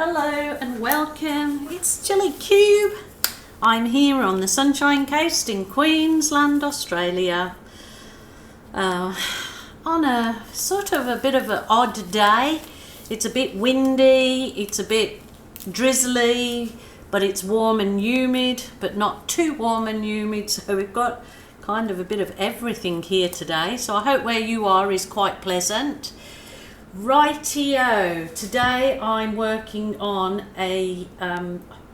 Hello and welcome, it's Chilly Cube. I'm here on the Sunshine Coast in Queensland, Australia, on a sort of a bit of an odd day. It's a bit windy, it's a bit drizzly, but it's warm and humid, but not too warm and humid, so we've got kind of a bit of everything here today. So I hope where you are is quite pleasant. Rightio, today I'm working on a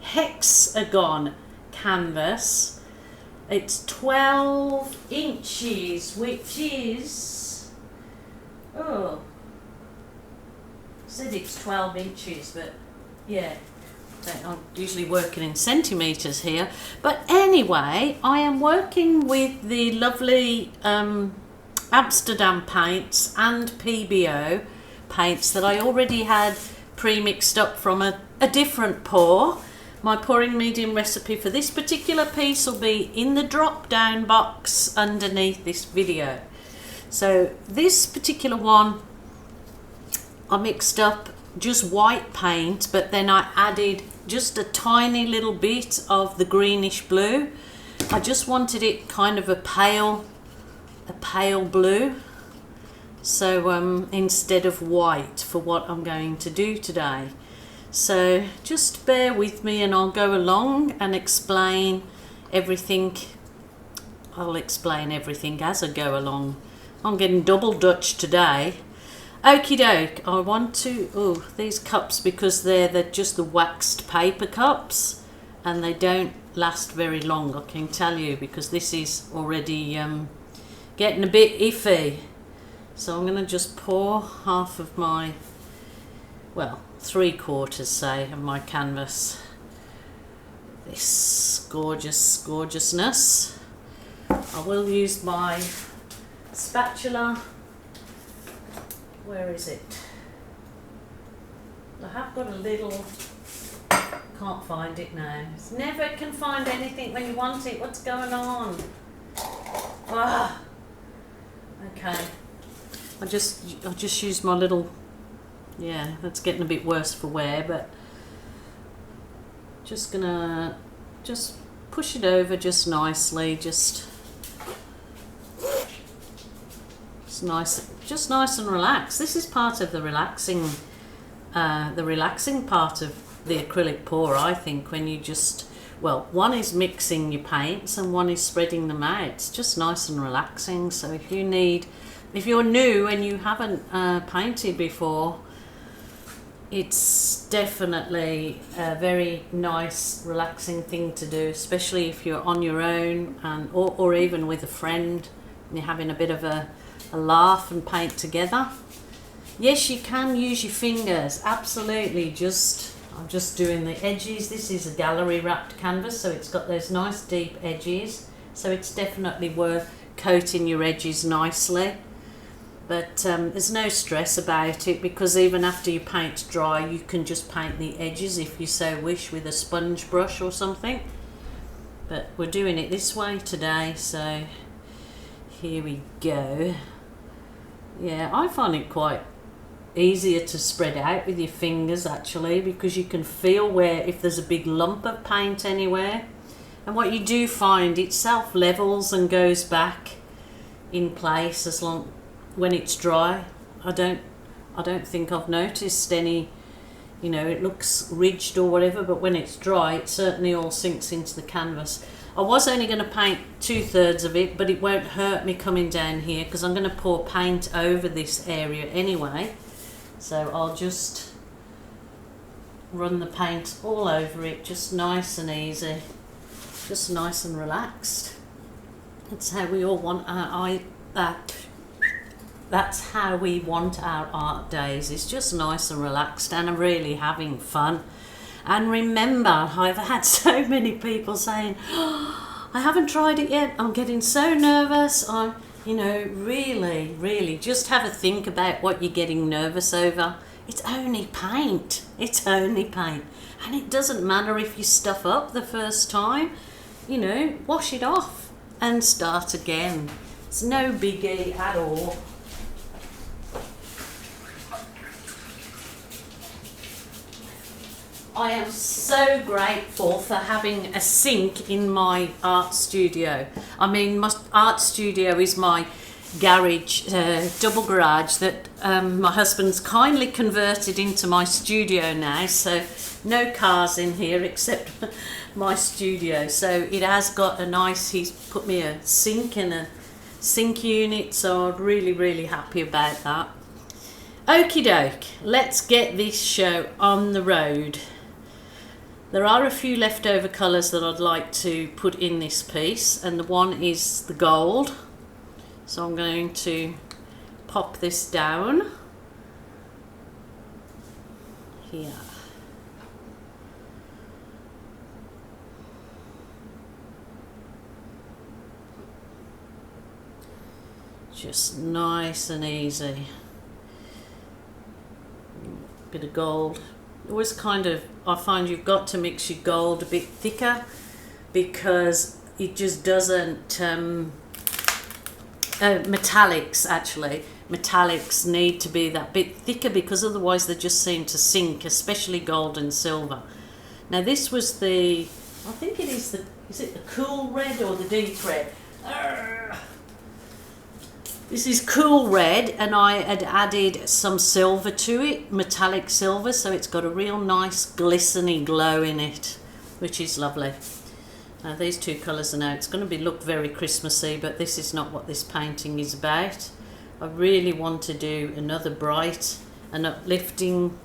hexagon canvas. It's 12 inches, which is, oh, I said it's 12 inches, but yeah, I'm usually working in centimetres here. But anyway, I am working with the lovely Amsterdam paints and PBO paints that I already had pre-mixed up from a different pour. My pouring medium recipe for this particular piece will be in the drop down box underneath this video. So this particular one, I mixed up just white paint, but then I added just a tiny little bit of the greenish blue. I just wanted it kind of a pale blue. So instead of white for what I'm going to do today. So just bear with me and I'll go along and explain everything. I'll explain everything as I go along. I'm getting double Dutch today. Okie doke, I want to, these cups, because they're just the waxed paper cups and they don't last very long, I can tell you, because this is already getting a bit iffy. So I'm going to just pour half of my, well, 3/4 say, of my canvas. This gorgeousness. I will use my spatula. Where is it? I have got a little, can't find it now. Never can find anything when you want it. What's going on? Ah, okay. I just use my little, yeah, that's getting a bit worse for wear, but just gonna push it over just nicely, just nice and relaxed. This is part of the relaxing part of the acrylic pour, I think, when you just, well, one is mixing your paints and one is spreading them out. It's just nice and relaxing. So if you're new and you haven't painted before, it's definitely a very nice, relaxing thing to do, especially if you're on your own and or even with a friend and you're having a bit of a laugh and paint together. Yes, you can use your fingers, absolutely. I'm just doing the edges. This is a gallery wrapped canvas, so it's got those nice deep edges, so it's definitely worth coating your edges nicely. But there's no stress about it, because even after your paint's dry, you can just paint the edges if you so wish with a sponge brush or something. But we're doing it this way today, so here we go. Yeah, I find it quite easier to spread out with your fingers actually, because you can feel where, if there's a big lump of paint anywhere. And what you do find, it self levels and goes back in place as long when it's dry. I don't think I've noticed any, it looks ridged or whatever, but when it's dry it certainly all sinks into the canvas. I was only going to paint 2/3 of it, but it won't hurt me coming down here because I'm going to pour paint over this area anyway. So I'll just run the paint all over it, just nice and easy, just nice and relaxed. That's how we all want that's how we want our art days. It's just nice and relaxed and really having fun. And remember, I've had so many people saying, oh, I haven't tried it yet, I'm getting so nervous. Really just have a think about what you're getting nervous over. It's only paint. It's only paint. And it doesn't matter if you stuff up the first time. Wash it off and start again. It's no biggie at all. I am so grateful for having a sink in my art studio. I mean, my art studio is my garage, double garage that my husband's kindly converted into my studio now, so no cars in here except my studio. So it has got a nice, he's put me a sink and a sink unit, so I'm really happy about that. Okie doke, let's get this show on the road. There are a few leftover colours that I'd like to put in this piece, and the one is the gold. So I'm going to pop this down here. Just nice and easy. Bit of gold. Always kind of, I find you've got to mix your gold a bit thicker because it just doesn't, metallics actually. Metallics need to be that bit thicker because otherwise they just seem to sink, especially gold and silver. Now this was the, I think it is it the cool red or the deep red? This is cool red, and I had added some silver to it, metallic silver, so it's got a real nice glistening glow in it, which is lovely. These two colours are now, it's going to look very Christmassy, but this is not what this painting is about. I really want to do another bright and uplifting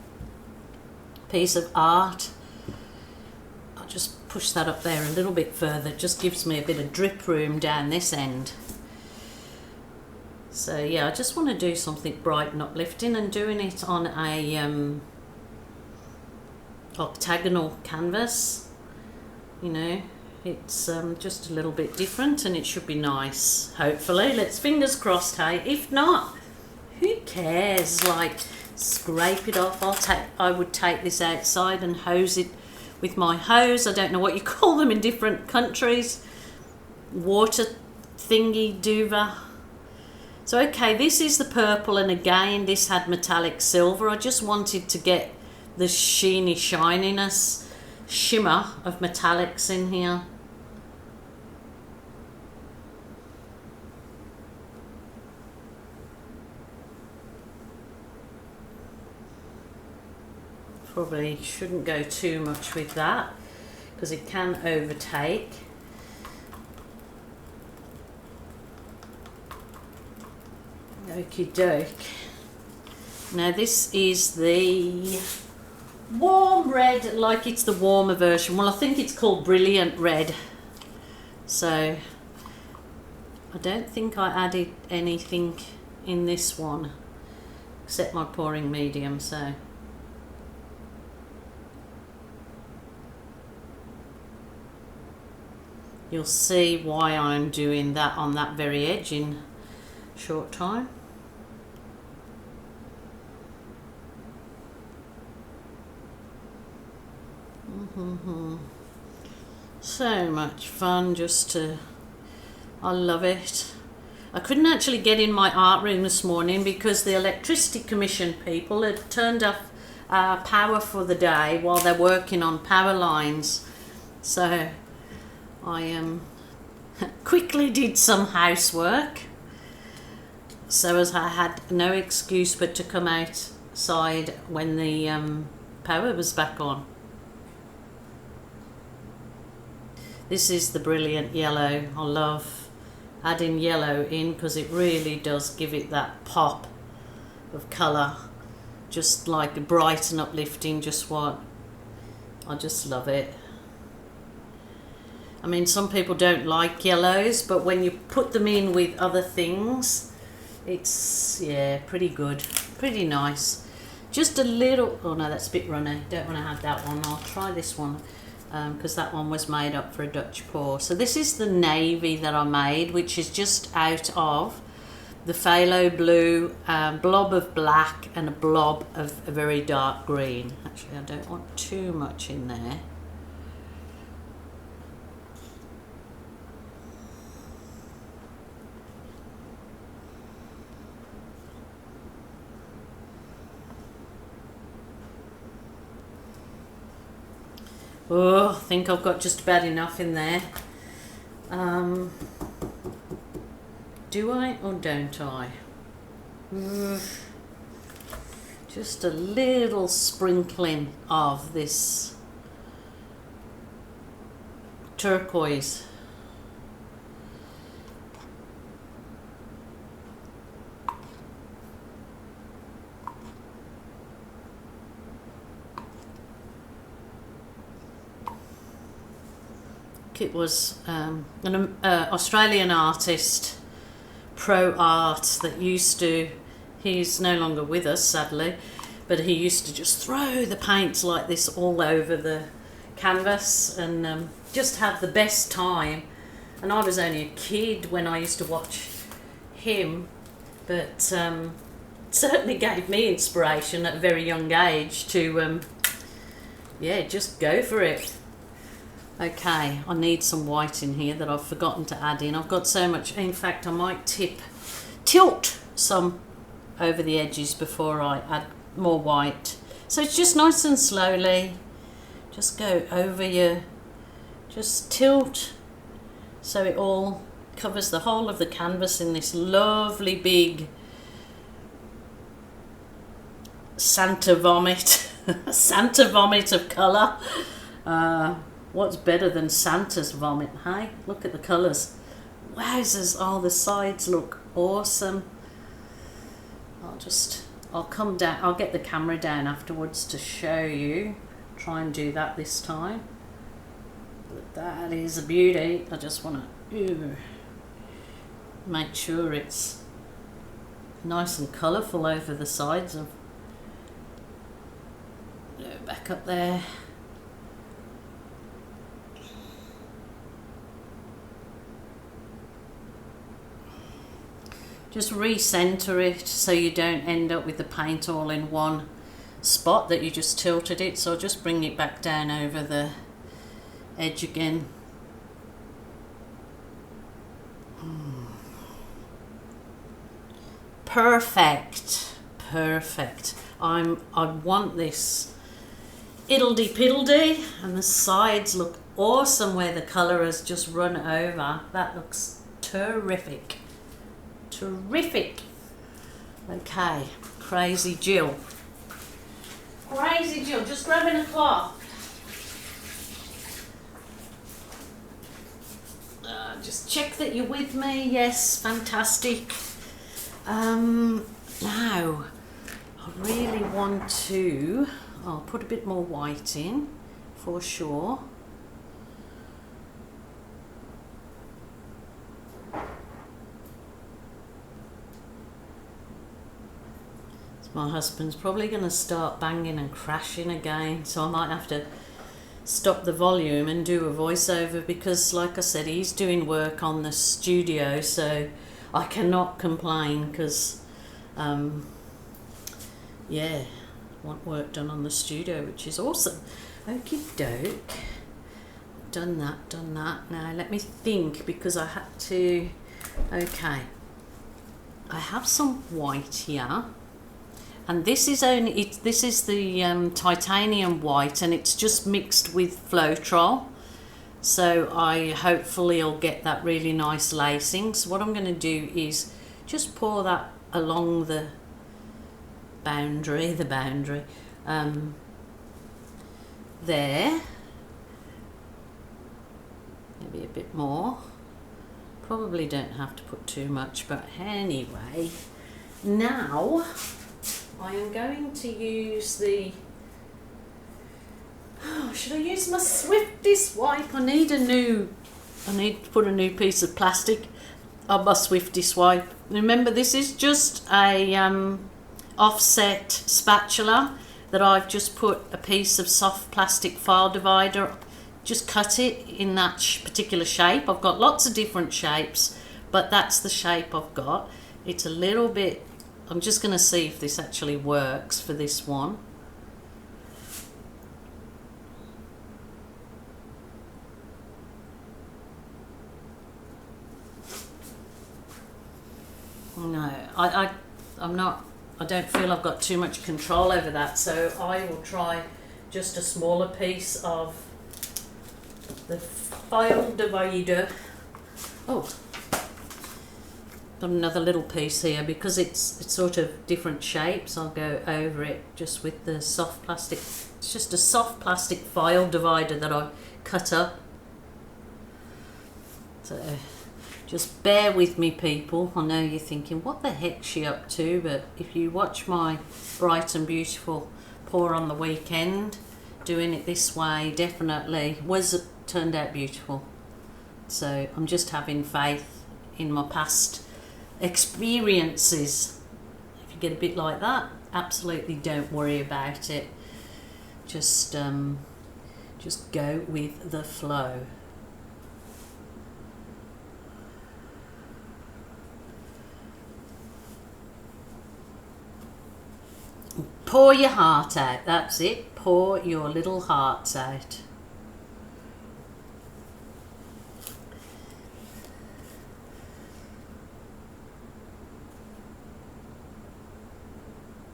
piece of art. I'll just push that up there a little bit further, it just gives me a bit of drip room down this end. So yeah, I just want to do something bright and uplifting, and doing it on a octagonal canvas, you know, it's just a little bit different and it should be nice, hopefully. Let's fingers crossed, hey. If not, who cares, like, scrape it off. I would take this outside and hose it with my hose. I don't know what you call them in different countries, water thingy dover. So okay, this is the purple, and again this had metallic silver. I just wanted to get the sheeny shininess, shimmer of metallics in here. Probably shouldn't go too much with that because it can overtake. Okie doke. Now this is the warm red, like it's the warmer version. Well, I think it's called Brilliant Red. So I don't think I added anything in this one except my pouring medium, so you'll see why I'm doing that on that very edge in a short time. So much fun, I love it. I couldn't actually get in my art room this morning because the electricity commission people had turned off power for the day while they're working on power lines. So I quickly did some housework, so as I had no excuse but to come outside when the power was back on. This is the Brilliant Yellow. I love adding yellow in because it really does give it that pop of colour, just like bright and uplifting. I just love it. I mean, some people don't like yellows, but when you put them in with other things, it's, yeah, pretty good, pretty nice. Just a little, oh no, that's a bit runny, don't want to have that one. I'll try this one because that one was made up for a Dutch pour. So this is the navy that I made, which is just out of the phthalo blue, blob of black and a blob of a very dark green. Actually, I don't want too much in there. Oh, I think I've got just about enough in there. Do I or don't I? Just a little sprinkling of this turquoise. It was an Australian artist, Pro Art, that used to, he's no longer with us sadly, but he used to just throw the paints like this all over the canvas and just have the best time. And I was only a kid when I used to watch him, but certainly gave me inspiration at a very young age to yeah, just go for it. Okay, I need some white in here that I've forgotten to add in. I've got so much, in fact I might tilt some over the edges before I add more white. So it's just nice and slowly, just go over your, just tilt so it all covers the whole of the canvas in this lovely big Santa vomit, Santa vomit of colour. What's better than Santa's vomit, hey? Look at the colours. Wowzers, all the sides look awesome. I'll come down, I'll get the camera down afterwards to show you. Try and do that this time. But that is a beauty. I just want to make sure it's nice and colourful over the sides of, back up there. Just recenter it so you don't end up with the paint all in one spot that you just tilted it. So just bring it back down over the edge again. Perfect, perfect. I want this iddledy-piddledy, and the sides look awesome where the colour has just run over. That looks terrific. Terrific. Okay, Crazy Jill. Crazy Jill, just grabbing a cloth. Just check that you're with me. Yes, fantastic. Now, I really want to, I'll put a bit more white in for sure. My husband's probably going to start banging and crashing again, so I might have to stop the volume and do a voiceover because, like I said, he's doing work on the studio, so I cannot complain because, yeah, I want work done on the studio, which is awesome. Okie doke. Done that. Now let me think because I had to, okay. I have some white here. And this is this is the titanium white, and it's just mixed with Floetrol. So I hopefully will get that really nice lacing. So what I'm going to do is just pour that along the boundary, there. Maybe a bit more. Probably don't have to put too much, but anyway. Now I am going to use the, should I use my Swifty swipe? I need to put a new piece of plastic on my Swifty swipe. Remember, this is just a offset spatula that I've just put a piece of soft plastic file divider, just cut it in that particular shape. I've got lots of different shapes, but that's the shape I've got. It's a little bit, I'm just going to see if this actually works for this one. No, I'm not, I don't feel I've got too much control over that, so I will try just a smaller piece of the file divider. Oh, got another little piece here because it's sort of different shapes. I'll go over it just with the soft plastic. It's just a soft plastic file divider that I cut up. So just bear with me, people. I know you're thinking, what the heck's she up to? But if you watch my Bright and Beautiful pour on the weekend, doing it this way definitely turned out beautiful. So I'm just having faith in my past experiences. If you get a bit like that, absolutely don't worry about it. Just go with the flow. Pour your heart out. That's it. Pour your little hearts out.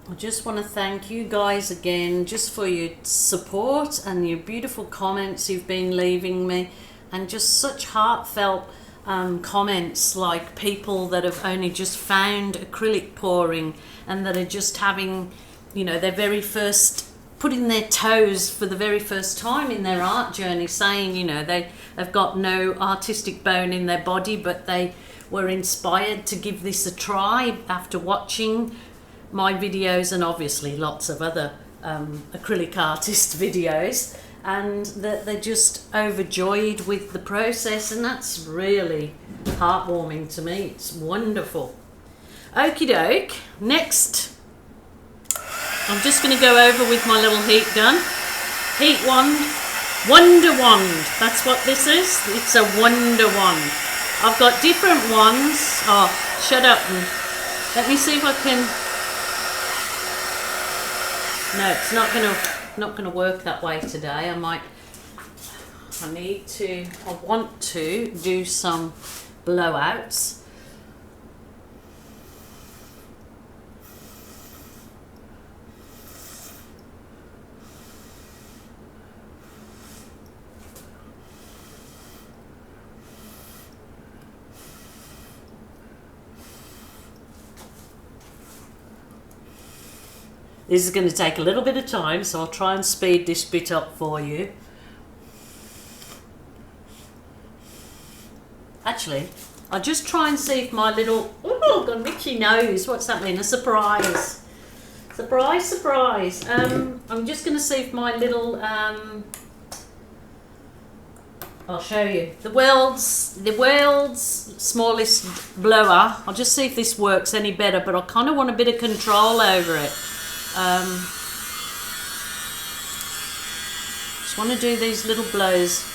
I just want to thank you guys again just for your support and your beautiful comments you've been leaving me, and just such heartfelt comments, like people that have only just found acrylic pouring and that are just having, you know, their very first, putting their toes for the very first time in their art journey, saying, you know, they have got no artistic bone in their body, but they were inspired to give this a try after watching my videos and obviously lots of other acrylic artist videos, and that they're just overjoyed with the process, and that's really heartwarming to me. It's wonderful. Okie doke, next I'm just going to go over with my little heat gun. Heat wand, wonder wand, that's what this is. It's a wonder wand. I've got different ones. Oh, shut up and let me see if I can. No, it's not gonna work that way today. I want to do some blowouts. This is going to take a little bit of time, so I'll try and speed this bit up for you. Actually, I'll just try and see if my little... Oh, got an itchy nose. What's that mean? A surprise. Surprise, surprise. I'm just going to see if my little... I'll show you. The world's smallest blower. I'll just see if this works any better, but I kind of want a bit of control over it. Just want to do these little blows.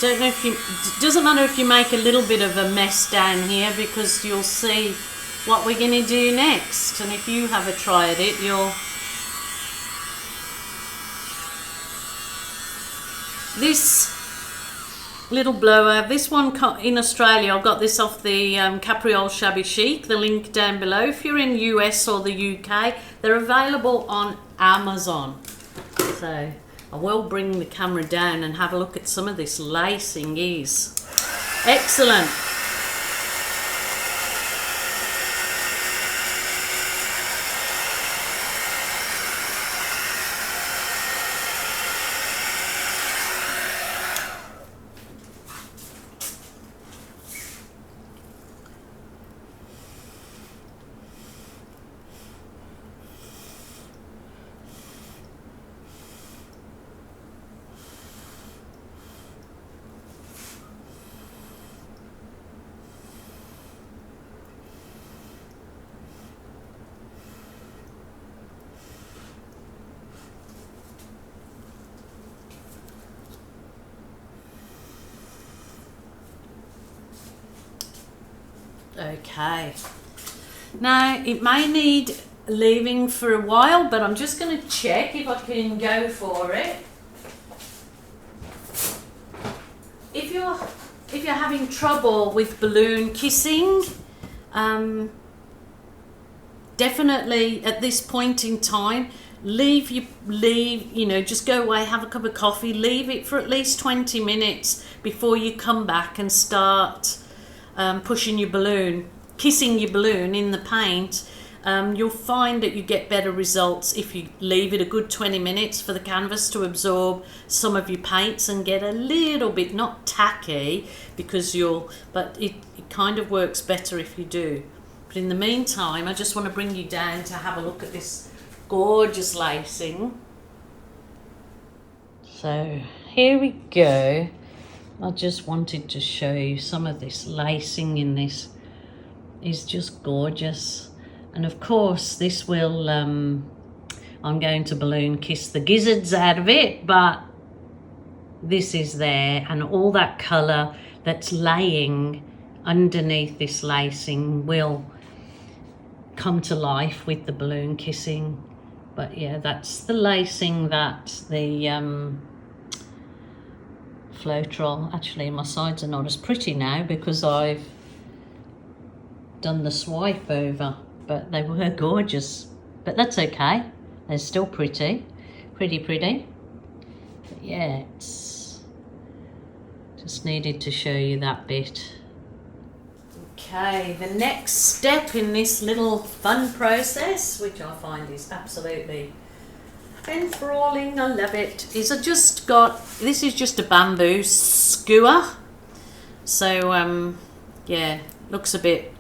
Don't know if you, doesn't matter if you make a little bit of a mess down here, because you'll see what we're going to do next, and if you have a try at it, you'll... This little blower, this one in Australia, I got this off the Capriole Shabby Chic, the link down below. If you're in US or the UK, they're available on Amazon. So I will bring the camera down and have a look at some of this lacing is. Excellent. Okay. Now, it may need leaving for a while, but I'm just going to check if I can go for it. If you're having trouble with balloon kissing, definitely at this point in time, just go away, have a cup of coffee, leave it for at least 20 minutes before you come back and start pushing your balloon, kissing your balloon in the paint. You'll find that you get better results if you leave it a good 20 minutes for the canvas to absorb some of your paints and get a little bit, not tacky, but it kind of works better if you do. But in the meantime, I just want to bring you down to have a look at this gorgeous lacing. So here we go. I just wanted to show you some of this lacing in this is just gorgeous. And of course this will, I'm going to balloon kiss the gizzards out of it, but this is there, and all that colour that's laying underneath this lacing will come to life with the balloon kissing. But yeah, that's the lacing that the Floetrol, actually my sides are not as pretty now because I've done the swipe over, but they were gorgeous. But that's okay, they're still pretty. But yeah, it's just needed to show you that bit. Okay, the next step in this little fun process, which I find is absolutely enthralling, I love it, is this is just a bamboo skewer. So yeah, looks a bit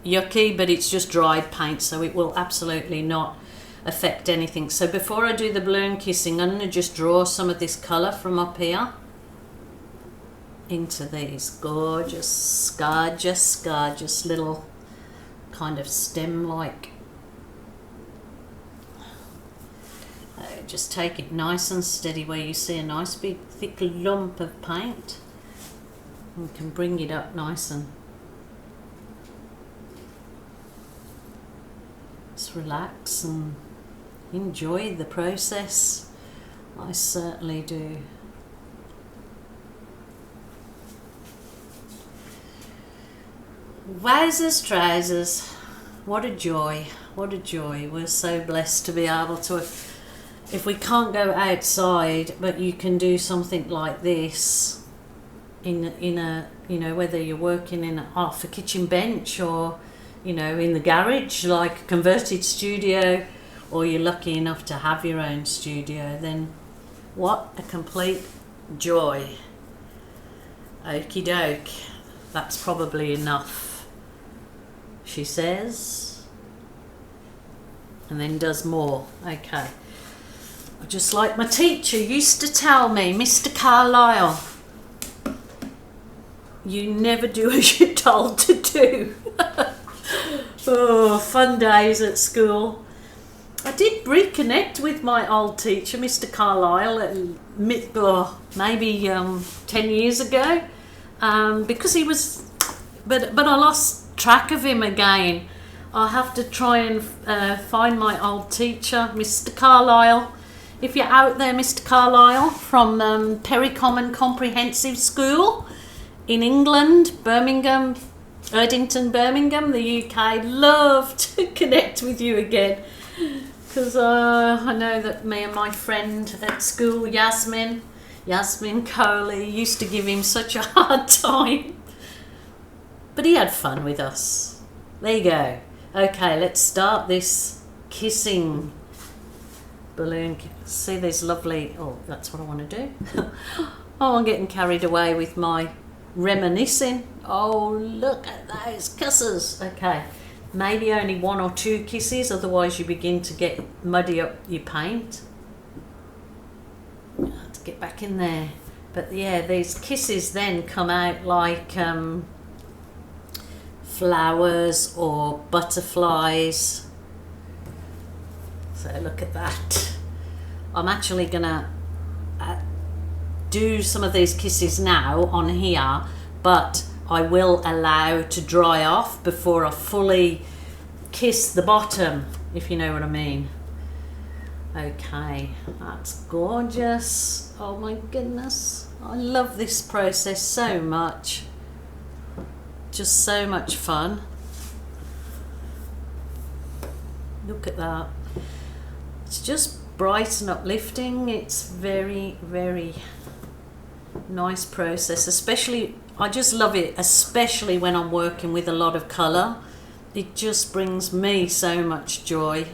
yucky, but it's just dried paint, so it will absolutely not affect anything. So before I do the balloon kissing, I'm going to just draw some of this colour from up here into these gorgeous little kind of stem-like. Just take it nice and steady where you see a nice big thick lump of paint. You can bring it up nice and just relax and enjoy the process. I certainly do. Wowzers trousers, what a joy, what a joy. We're so blessed to be able to, if we can't go outside, but you can do something like this in a whether you're working off a kitchen bench or in the garage, like a converted studio, or you're lucky enough to have your own studio, then what a complete joy. Okie doke, that's probably enough, she says, and then does more. Okay, just like my teacher used to tell me, Mr. Carlisle, you never do as you're told to do. Oh, fun days at school. I did reconnect with my old teacher, Mr. Carlisle, maybe 10 years ago, because he was, but I lost track of him again. I'll have to try and find my old teacher, Mr. Carlisle. If you're out there, Mr. Carlisle, from Perry Common Comprehensive School in England, Birmingham, Erdington, Birmingham, the UK, I'd love to connect with you again, because I know that me and my friend at school, Yasmin Coley, used to give him such a hard time, but he had fun with us. There you go. Okay, let's start this kissing balloon. See these lovely, oh, that's what I want to do. Oh, I'm getting carried away with my reminiscing. Oh, look at those kisses. Okay, maybe only 1 or 2 kisses, otherwise you begin to get muddy up your paint. To get back in there. But yeah, these kisses then come out like flowers or butterflies. So look at that. I'm actually gonna do some of these kisses now on here, but I will allow to dry off before I fully kiss the bottom, if you know what I mean. Okay, that's gorgeous. Oh my goodness, I love this process so much. Just so much fun. Look at that. It's just bright and uplifting. It's very, very nice process, especially, I just love it, especially when I'm working with a lot of colour. It just brings me so much joy.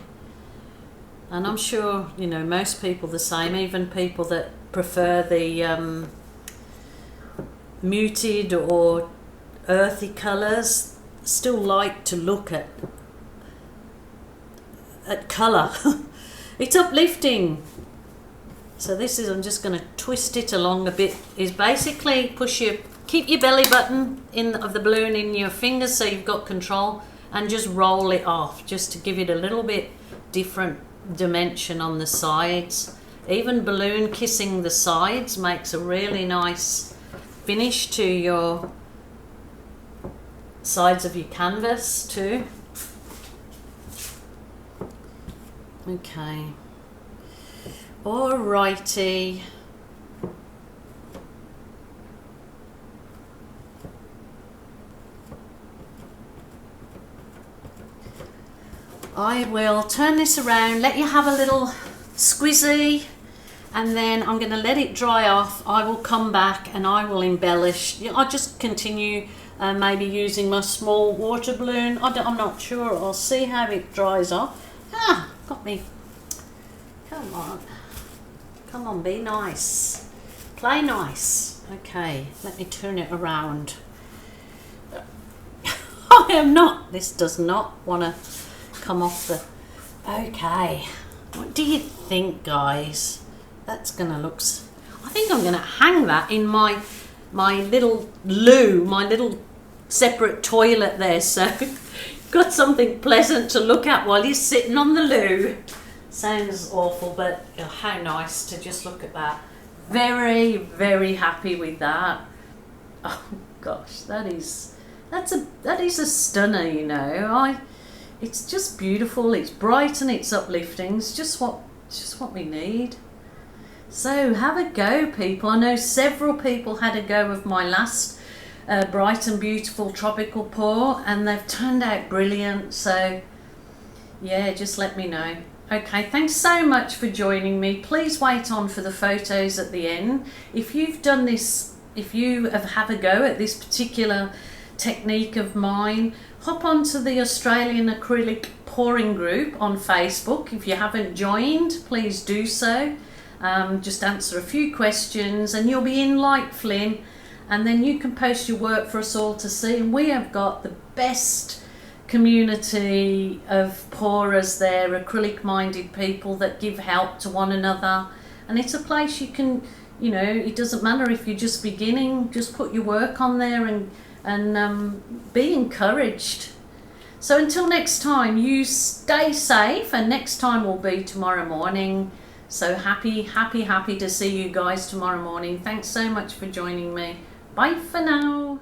And I'm sure, you know, most people the same, even people that prefer the muted or earthy colours still like to look at colour. It's uplifting. So this is, I'm just going to twist it along a bit, is basically keep your belly button of the balloon in your fingers so you've got control, and just roll it off just to give it a little bit different dimension on the sides. Even balloon kissing the sides makes a really nice finish to your sides of your canvas too. Okay, alrighty. I will turn this around, let you have a little squeezy, and then I'm going to let it dry off. I will come back and I will embellish. I'll just continue maybe using my small water balloon. I'm not sure. I'll see how it dries off. Ah, got me. Come on. Come on, be nice. Play nice. Okay, let me turn it around. I am not. This does not want to come off the... Okay, what do you think, guys? That's gonna look... I think I'm gonna hang that in my little loo, my little separate toilet there, so got something pleasant to look at while you're sitting on the loo. Sounds awful, but how nice to just look at that. Very, very happy with that. Oh gosh, that is a stunner, you know. It's just beautiful, it's bright and it's uplifting. It's just what we need. So have a go, people. I know several people had a go of my last bright and beautiful tropical pour, and they've turned out brilliant. So yeah, just let me know. Okay, thanks so much for joining me. Please wait on for the photos at the end. If you've done this, if you have had a go at this particular technique of mine, hop onto the Australian Acrylic Pouring group on Facebook. If you haven't joined, please do so. Just answer a few questions and you'll be in like Flynn, and then you can post your work for us all to see. And we have got the best community of pourers there, acrylic minded people that give help to one another, and it's a place you can, you know, it doesn't matter if you're just beginning, just put your work on there and be encouraged. So until next time, you stay safe, and next time will be tomorrow morning. So happy to see you guys tomorrow morning. Thanks so much for joining me. Bye for now.